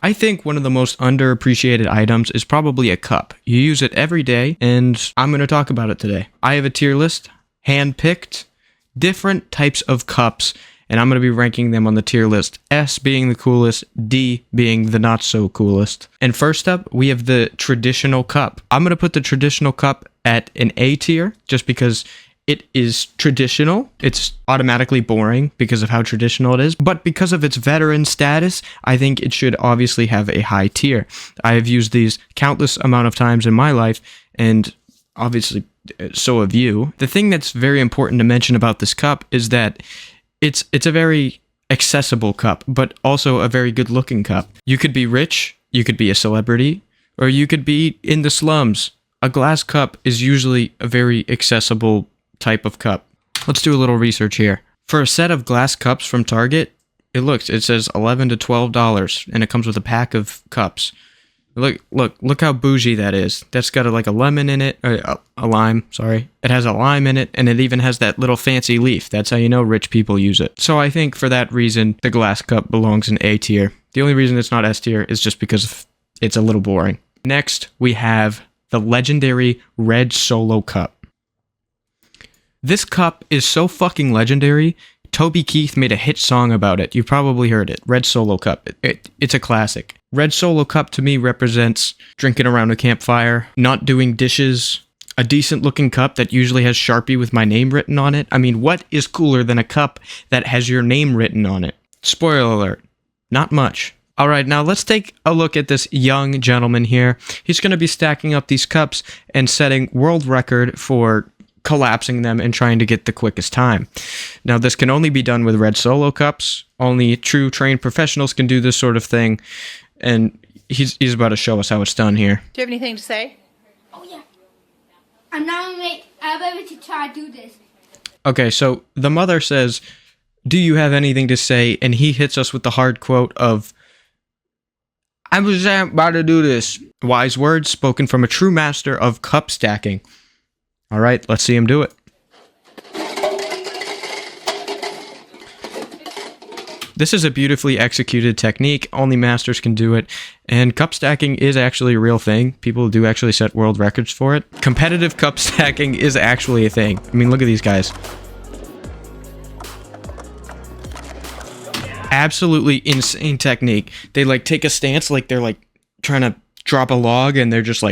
I think one of the most underappreciated items is probably a cup. You use it every day, and I'm going to talk about it today. I have a tier list, hand-picked, different types of cups, and I'm going to be ranking them on the tier list. S being the coolest, D being the not so coolest. And first up, we have the traditional cup. I'm going to put the traditional cup at an A tier, just because it is traditional. It's automatically boring because of how traditional it is. But because of its veteran status, I think it should obviously have a high tier. I have used these countless amount of times in my life, and obviously so have you. The thing that's very important to mention about this cup is that it's a very accessible cup, but also a very good looking cup. You could be rich, you could be a celebrity, or you could be in the slums. A glass cup is usually a very accessible type of cup. Let's do a little research here. For a set of glass cups from Target, it says $11 to $12, and it comes with a pack of cups. Look how bougie that is. That's got a lemon in it, or a lime, sorry. It has a lime in it, and it even has that little fancy leaf. That's how you know rich people use it. So I think for that reason, the glass cup belongs in A tier. The only reason it's not S tier is just because it's a little boring. Next, we have the legendary Red Solo Cup. This cup is so fucking legendary. Toby Keith made a hit song about it. You've probably heard it. Red Solo Cup. It's a classic. Red Solo Cup to me represents drinking around a campfire, not doing dishes, a decent looking cup that usually has Sharpie with my name written on it. I mean, what is cooler than a cup that has your name written on it? Spoiler alert, not much. All right, now let's take a look at this young gentleman here. He's going to be stacking up these cups and setting world record for collapsing them and trying to get the quickest time. Now, this can only be done with Red Solo cups. Only true trained professionals can do this sort of thing. And he's about to show us how it's done here. Do you have anything to say? Oh, yeah. I'm able to try to do this. Okay, so the mother says, "Do you have anything to say?" And he hits us with the hard quote of, "I'm just about to do this." Wise words spoken from a true master of cup stacking. All right, let's see him do it. This is a beautifully executed technique. Only masters can do it. And cup stacking is actually a real thing. People do actually set world records for it. Competitive cup stacking is actually a thing. I mean, look at these guys. Absolutely insane technique. They take a stance like they're trying to drop a log, and they're just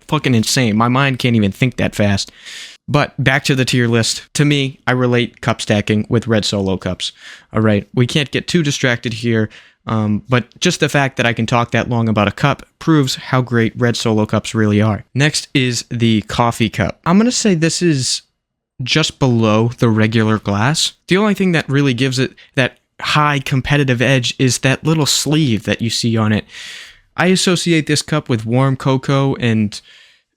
fucking insane. My mind can't even think that fast. But back to the tier list. To me, I relate cup stacking with Red Solo cups. All right, we can't get too distracted here, but just the fact that I can talk that long about a cup proves how great Red Solo cups really are. Next is the coffee cup. I'm going to say this is just below the regular glass. The only thing that really gives it that high competitive edge is that little sleeve that you see on it. I associate this cup with warm cocoa and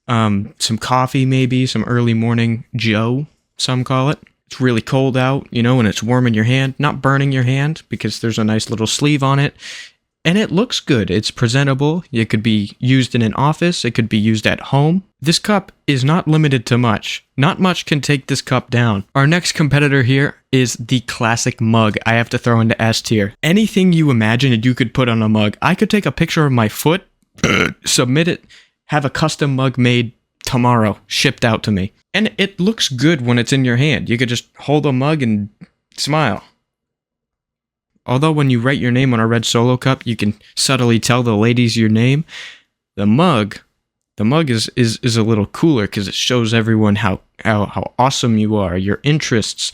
some coffee, maybe some early morning Joe, some call it. It's really cold out, and it's warm in your hand, not burning your hand because there's a nice little sleeve on it. And it looks good. It's presentable. It could be used in an office. It could be used at home. This cup is not limited to much. Not much can take this cup down. Our next competitor here is the classic mug. I have to throw into S tier. Anything you imagine that you could put on a mug. I could take a picture of my foot, submit it, have a custom mug made tomorrow, shipped out to me. And it looks good when it's in your hand. You could just hold a mug and smile. Although when you write your name on a Red Solo cup, you can subtly tell the ladies your name. The mug is a little cooler because it shows everyone how awesome you are, your interests.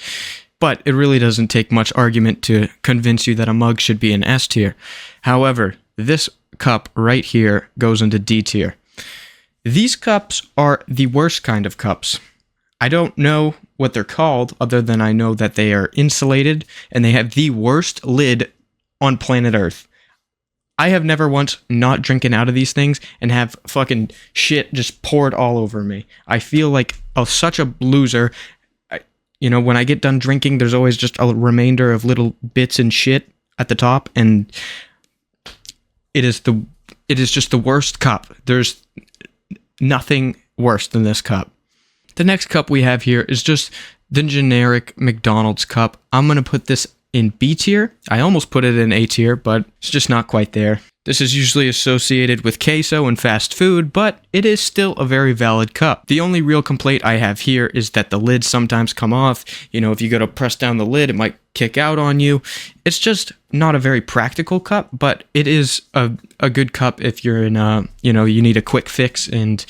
But it really doesn't take much argument to convince you that a mug should be an S tier. However, this cup right here goes into D tier. These cups are the worst kind of cups. I don't know what they're called other than I know that they are insulated and they have the worst lid on planet Earth. I have never once not drinking out of these things and have fucking shit just poured all over me. I feel like such a loser. When I get done drinking, there's always just a remainder of little bits and shit at the top, and it is just the worst cup. There's nothing worse than this cup. The next cup we have here is just the generic McDonald's cup. I'm going to put this in B tier. I almost put it in A tier, but it's just not quite there. This is usually associated with queso and fast food, but it is still a very valid cup. The only real complaint I have here is that the lids sometimes come off. You know, if you go to press down the lid, it might kick out on you. It's just not a very practical cup, but it is a good cup if you're in you need a quick fix and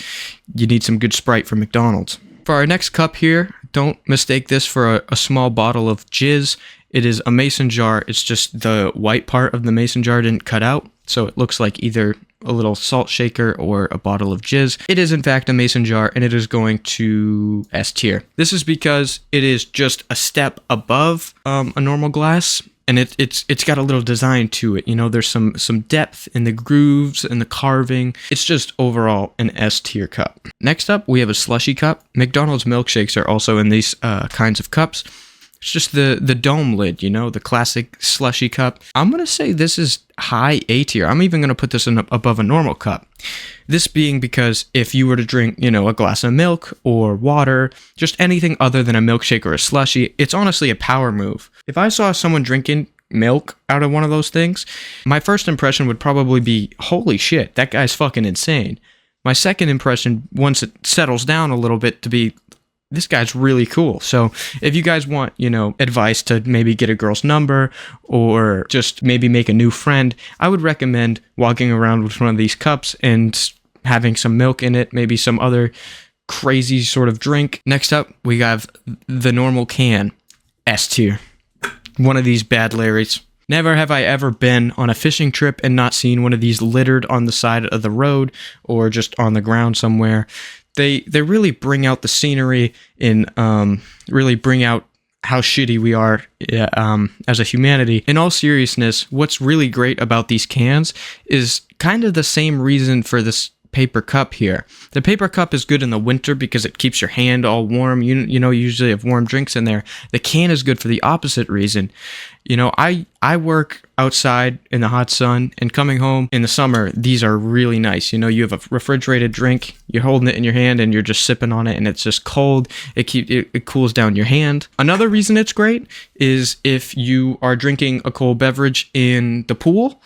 you need some good Sprite from McDonald's. For our next cup here, don't mistake this for a small bottle of jizz. It is a mason jar. It's just the white part of the mason jar didn't cut out, so it looks like either a little salt shaker or a bottle of jizz. It is in fact a mason jar, and it is going to S tier. This is because it is just a step above a normal glass, and it's got a little design to it. You know, there's some depth in the grooves and the carving. It's just overall an S tier cup. Next up, we have a Slushie cup. McDonald's milkshakes are also in these kinds of cups. It's just the dome lid, you know, the classic Slushie cup. I'm going to say this is high A tier. I'm even going to put this above a normal cup. This being because if you were to drink, you know, a glass of milk or water, just anything other than a milkshake or a slushie, it's honestly a power move. If I saw someone drinking milk out of one of those things, my first impression would probably be, holy shit, that guy's fucking insane. My second impression, once it settles down a little bit, to be, this guy's really cool. So if you guys want, you know, advice to maybe get a girl's number or just maybe make a new friend, I would recommend walking around with one of these cups and having some milk in it, maybe some other crazy sort of drink. Next up, we have the normal can, S tier. One of these bad Larrys. Never have I ever been on a fishing trip and not seen one of these littered on the side of the road or just on the ground somewhere. They really bring out the scenery and really bring out how shitty we are as a humanity. In all seriousness, what's really great about these cans is kind of the same reason for this paper cup here. The paper cup is good in the winter because it keeps your hand all warm. You know, you usually have warm drinks in there. The can is good for the opposite reason. You know, I work outside in the hot sun, and coming home in the summer, these are really nice. You know, you have a refrigerated drink, you're holding it in your hand and you're just sipping on it, and it's just cold. It cools down your hand. Another reason it's great is if you are drinking a cold beverage in the pool.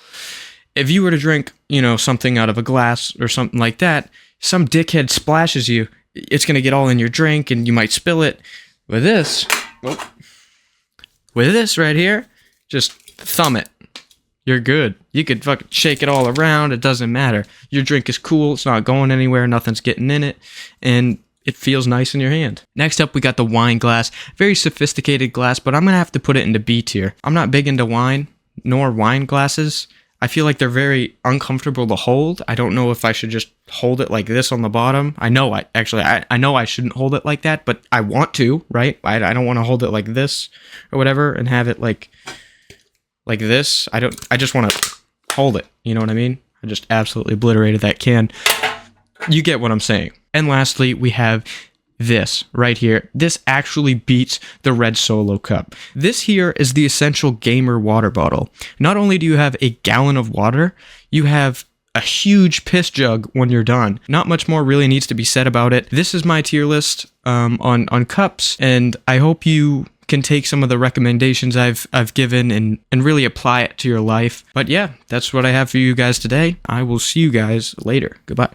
If you were to drink, you know, something out of a glass or something like that, some dickhead splashes you, it's going to get all in your drink and you might spill it. With this right here, just thumb it. You're good. You could fucking shake it all around. It doesn't matter. Your drink is cool. It's not going anywhere. Nothing's getting in it. And it feels nice in your hand. Next up, we got the wine glass. Very sophisticated glass, but I'm going to have to put it into B tier. I'm not big into wine, nor wine glasses. I feel like they're very uncomfortable to hold. I don't know if I should just hold it like this on the bottom. I know I shouldn't hold it like that, but I want to, right? I don't want to hold it like this or whatever and have it like this. I just want to hold it. You know what I mean? I just absolutely obliterated that can. You get what I'm saying. And lastly, we have this right here. This actually beats the red Solo cup. This here is the essential gamer water bottle. Not only do you have a gallon of water, you have a huge piss jug when you're done. Not much more really needs to be said about it. This is my tier list on cups, and I hope you can take some of the recommendations I've given and really apply it to your life. But yeah, that's what I have for you guys today. I will see you guys later. Goodbye.